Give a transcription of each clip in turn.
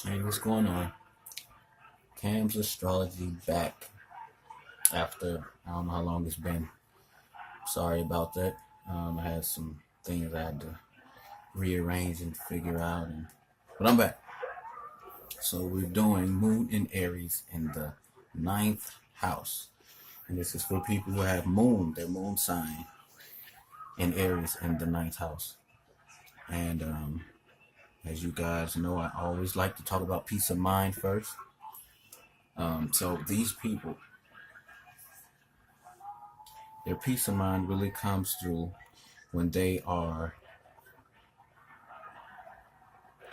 Hey, what's going on? Cam's astrology back after I don't know how long it's been. Sorry about that. I had some things I had to rearrange and figure out, but I'm back. So we're doing Moon in Aries in the ninth house, and this is for people who have Moon, their Moon sign in Aries in the ninth house. And as you guys know, I always like to talk about peace of mind first. So these people, their peace of mind really comes through when they are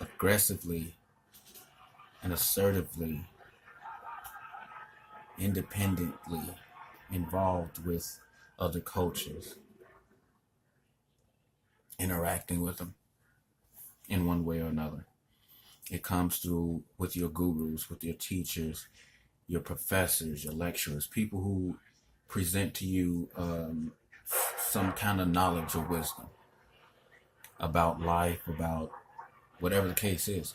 aggressively and assertively, independently involved with other cultures, interacting with them in one way or another. It comes through with your gurus, with your teachers, your professors, your lecturers, people who present to you some kind of knowledge or wisdom about life, about whatever the case is.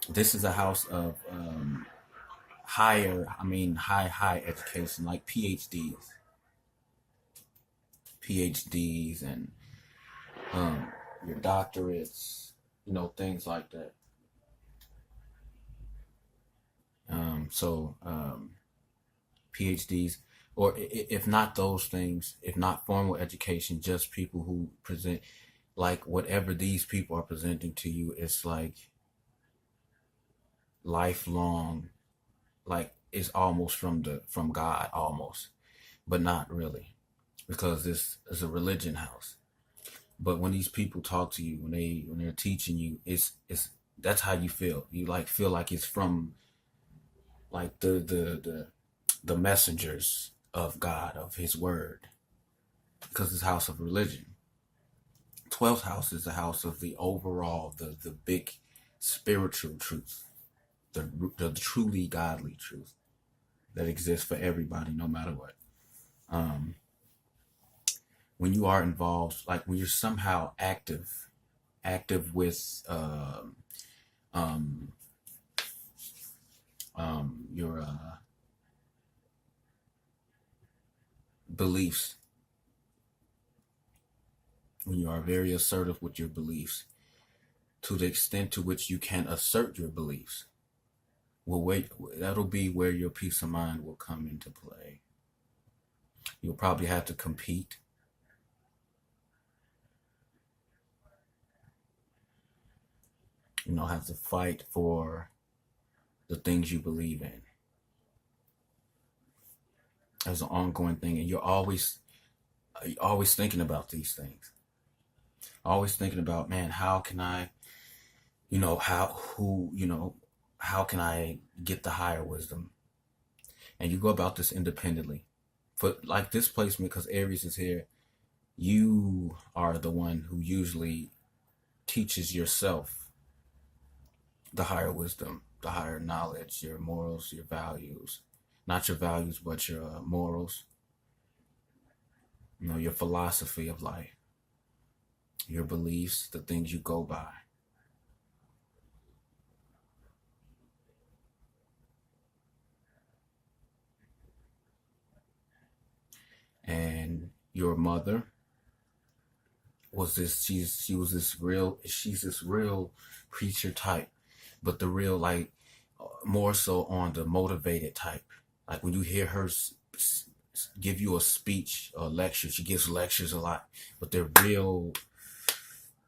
This is a house of high education, like PhDs, and your doctorates, things like that. So PhDs, or if not those things, if not formal education, just people who present, like whatever these people are presenting to you, it's like lifelong, like it's almost from God, almost, but not really, because this is a religion house. But when these people talk to you, when they're teaching you, it's that's how you feel. You like feel like it's from like the messengers of God, of His Word, because it's a house of religion. 12th house is the house of the overall, the big spiritual truth, the truly godly truth that exists for everybody, no matter what. Um, when you are involved, like when you're somehow active with um, your beliefs, when you are very assertive with your beliefs, to the extent to which you can assert your beliefs, well, wait, that'll be where your peace of mind will come into play. You'll probably have to compete. Have to fight for the things you believe in as an ongoing thing, and you're always thinking about these things. Always thinking about, man, how can I, how can I get the higher wisdom? And you go about this independently. But like this placement, because Aries is here, you are the one who usually teaches yourself the higher wisdom, the higher knowledge, your morals, your values. Not your values, but your morals. Your philosophy of life, your beliefs, the things you go by. And your mother was this, she's this real preacher type, but the real, like, more so on the motivated type. Like when you hear her give you a speech or lecture, she gives lectures a lot, but they're real.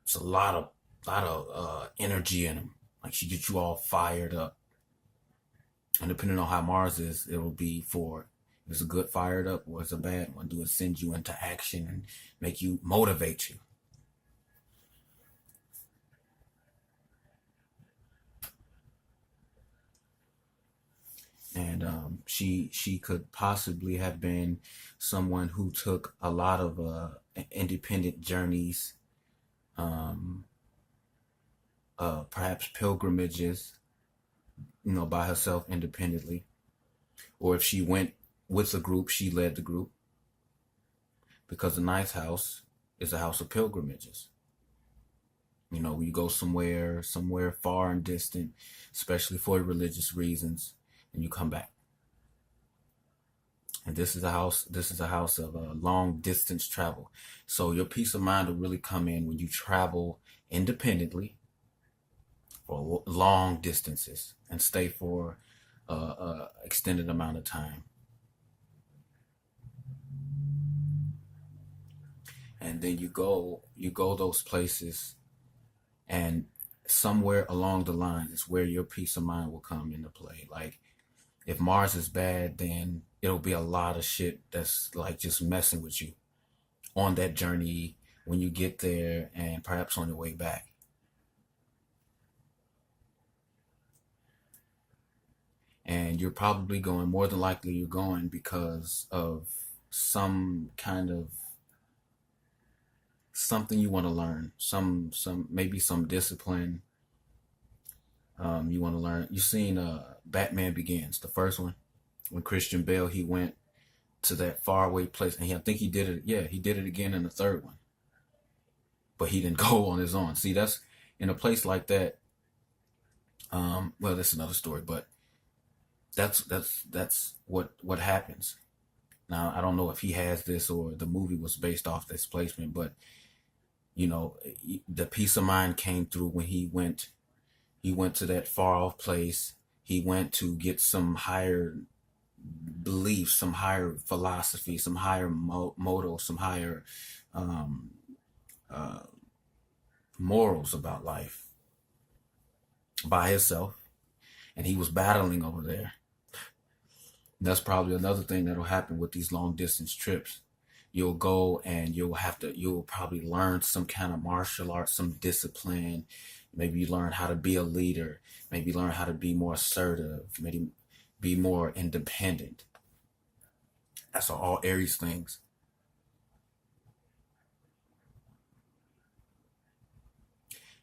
It's a lot of energy in them. Like she gets you all fired up, and depending on how Mars is, it will be for, if it's a good fired up or it's a bad one. Do it send you into action and make you motivate you? And she could possibly have been someone who took a lot of independent journeys, um, perhaps pilgrimages, by herself independently. Or if she went with a group, she led the group, because the ninth house is a house of pilgrimages. You know, you go somewhere far and distant, especially for religious reasons, and you come back. And this is a house of long distance travel. So your peace of mind will really come in when you travel independently for long distances and stay for extended amount of time. And then you go those places, and somewhere along the line is where your peace of mind will come into play. Like if Mars is bad, then it'll be a lot of shit that's like just messing with you on that journey when you get there and perhaps on your way back. And you're probably going, more than likely you're going because of some kind of something you want to learn, some maybe some discipline. You want to learn. You seen Batman Begins, the first one, when Christian Bale, he went to that faraway place, and I think he did it. Yeah, he did it again in the third one, but he didn't go on his own. See, that's in a place like that. Well, that's another story, but that's what happens. Now, I don't know if he has this or the movie was based off this placement, but you know, the peace of mind came through when he went. He went to that far off place. He went to get some higher beliefs, some higher philosophy, some higher motto, some higher um, uh, morals about life by himself. And he was battling over there. And that's probably another thing that'll happen with these long distance trips. You'll go and you'll probably learn some kind of martial arts, some discipline. Maybe you learn how to be a leader. Maybe learn how to be more assertive. Maybe be more independent. That's all Aries things.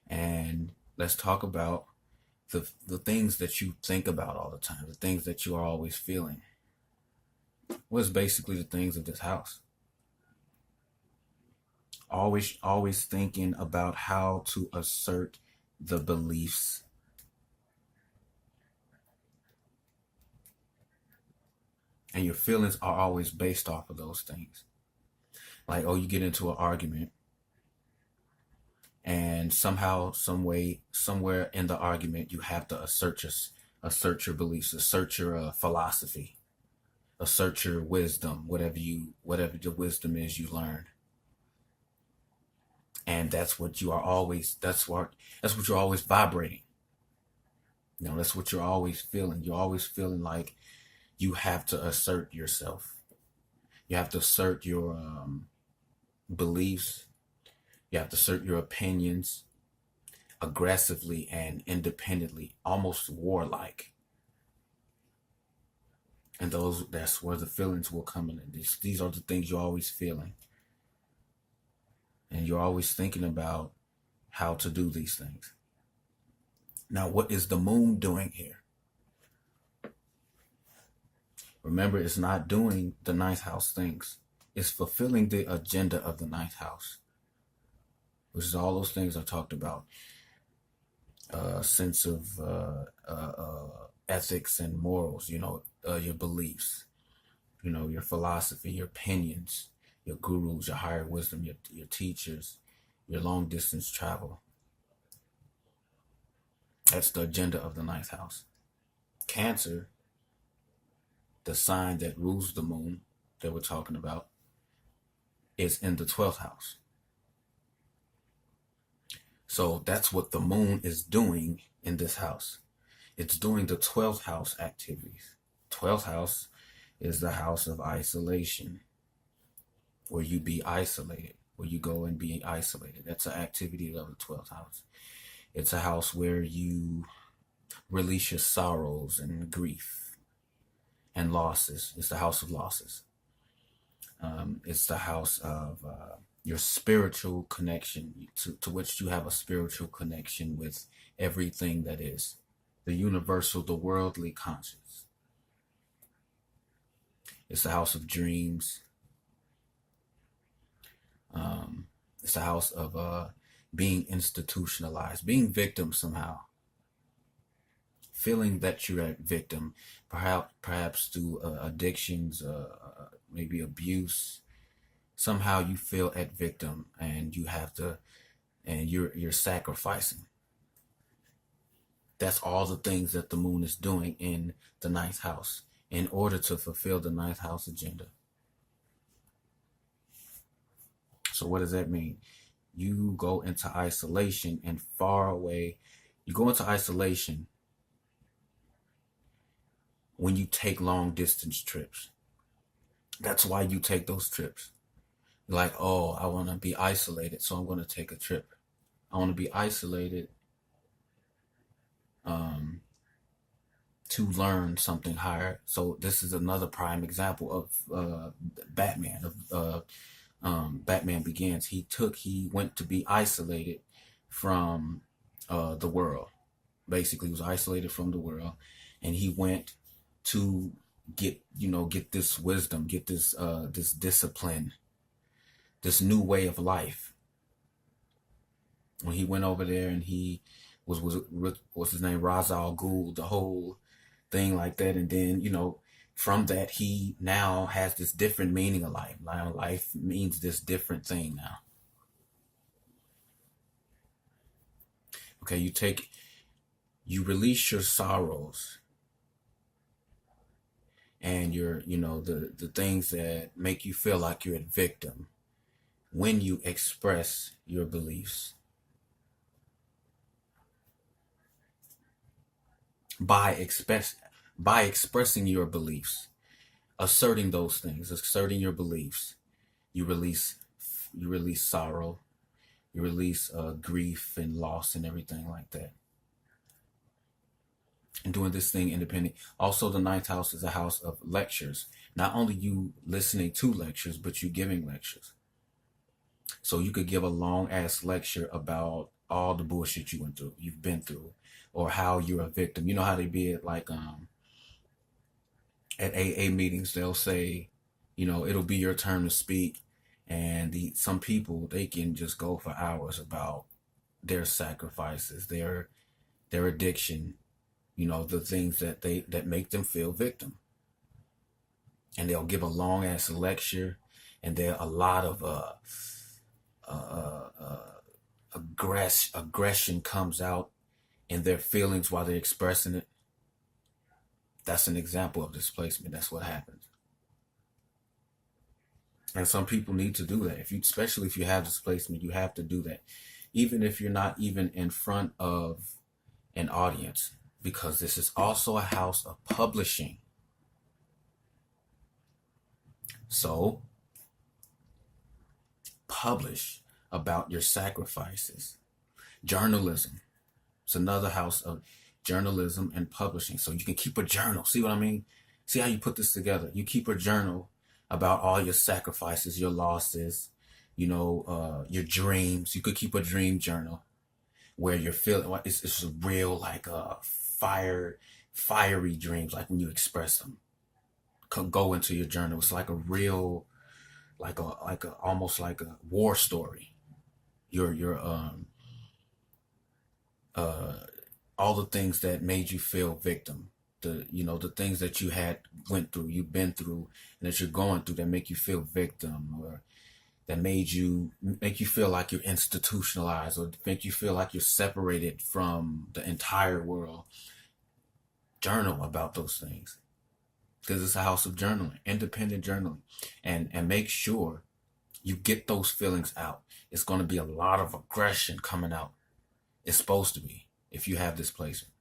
And let's talk about the things that you think about all the time, the things that you are always feeling. Well, it's basically the things of this house. Always thinking about how to assert the beliefs. And your feelings are always based off of those things. Like, oh, you get into an argument, and somehow, some way, somewhere in the argument, you have to assert your beliefs, assert your philosophy, assert your wisdom, whatever the wisdom is you learned. And that's what you are always. That's what you're always vibrating. You know, that's what you're always feeling. You're always feeling like you have to assert yourself. You have to assert your beliefs. You have to assert your opinions aggressively and independently, almost warlike. And that's where the feelings will come in. These are the things you're always feeling. And you're always thinking about how to do these things. Now, what is the moon doing here? Remember, it's not doing the ninth house things. It's fulfilling the agenda of the ninth house, which is all those things I talked about. Sense of ethics and morals, your beliefs, your philosophy, your opinions, your gurus, your higher wisdom, your teachers, your long distance travel. That's the agenda of the ninth house. Cancer, the sign that rules the moon that we're talking about, is in the 12th house. So that's what the moon is doing in this house. It's doing the 12th house activities. 12th house is the house of isolation, where you be isolated, where you go and be isolated. That's an activity of the 12th house. It's a house where you release your sorrows and grief and losses. It's the house of losses. It's the house of your spiritual connection, to which you have a spiritual connection with everything that is the universal, the worldly conscious. It's the house of dreams. It's the house of being institutionalized, being victim somehow, feeling that you're a victim, perhaps through addictions, maybe abuse. Somehow you feel at victim, and you have to, and you're sacrificing. That's all the things that the moon is doing in the ninth house in order to fulfill the ninth house agenda. So what does that mean? You go into isolation and far away. You go into isolation when you take long distance trips. That's why you take those trips. Like, oh, I want to be isolated, so I'm going to take a trip. I want to be isolated to learn something higher. So this is another prime example of Batman. Batman Begins. He went to be isolated from the world. Basically, he was isolated from the world, and he went to get this wisdom, get this this discipline, this new way of life. When he went over there, and he what's his name, Ra's al Ghul, the whole thing like that, and then from that he now has this different meaning of life. Now life means this different thing now. Okay, you release your sorrows and your the things that make you feel like you're a victim when you express your beliefs. By expressing your beliefs, asserting those things, asserting your beliefs, you release sorrow, you release grief and loss and everything like that. And doing this thing independent. Also, the ninth house is a house of lectures. Not only you listening to lectures, but you giving lectures. So you could give a long ass lecture about all the bullshit you've been through, or how you're a victim. You know how they be at at AA meetings, they'll say, it'll be your turn to speak, and some people, they can just go for hours about their sacrifices, their addiction, the things that make them feel victim. And they'll give a long ass lecture, and there a lot of aggression comes out in their feelings while they're expressing it. That's an example of displacement. That's what happens. And some people need to do that. Especially if you have displacement, you have to do that. Even if you're not even in front of an audience, because this is also a house of publishing. So publish about your sacrifices. Journalism. It's another house of journalism and publishing. So you can keep a journal. See what I mean? See how you put this together? You keep a journal about all your sacrifices, your losses, your dreams. You could keep a dream journal where you're feeling it's a real fiery dreams, like when you express them. Could go into your journal. It's like a real, almost like a war story. Your all the things that made you feel victim, the things that you've been through, and that you're going through that make you feel victim, or that make you feel like you're institutionalized, or make you feel like you're separated from the entire world. Journal about those things, because it's a house of journaling, independent journaling, and make sure you get those feelings out. It's going to be a lot of aggression coming out. It's supposed to be, if you have displacement.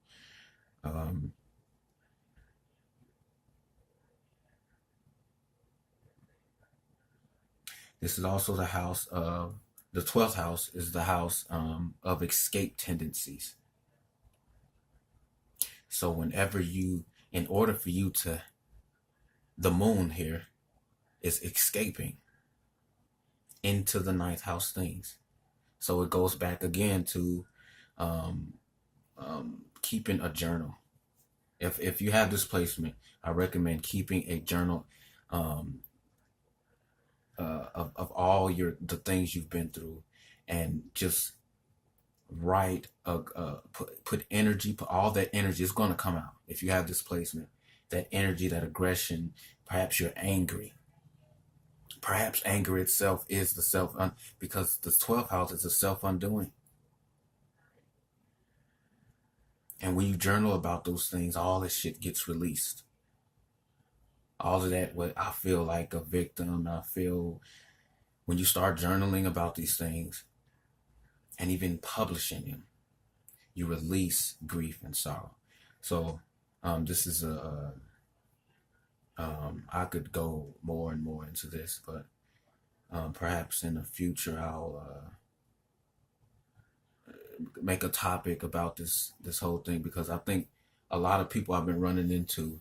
This is also the house of, the 12th house is the house of escape tendencies. So whenever in order for you to, the moon here is escaping into the ninth house things. So it goes back again to keeping a journal. If you have displacement, I recommend keeping a journal of all the things you've been through, and just put energy, put all that energy. It's going to come out if you have displacement. That energy, that aggression. Perhaps you're angry. Perhaps anger itself is the because the 12th house is a self-undoing. And when you journal about those things, all this shit gets released. All of that, what I feel like a victim, I feel when you start journaling about these things and even publishing them, you release grief and sorrow. So this is I could go more and more into this, but perhaps in the future I'll make a topic about this whole thing, because I think a lot of people I've been running into,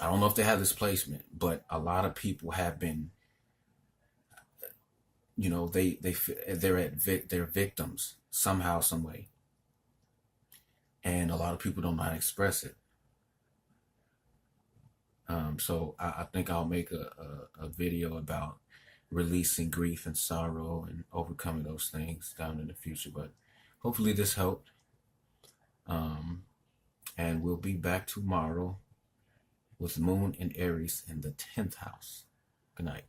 I don't know if they have displacement, but a lot of people have been, you know, they're victims somehow, some way, and a lot of people don't know how to express it. So I think I'll make a video about releasing grief and sorrow and overcoming those things down in the future. But hopefully this helped. And we'll be back tomorrow with Moon and Aries in the 10th house. Good night.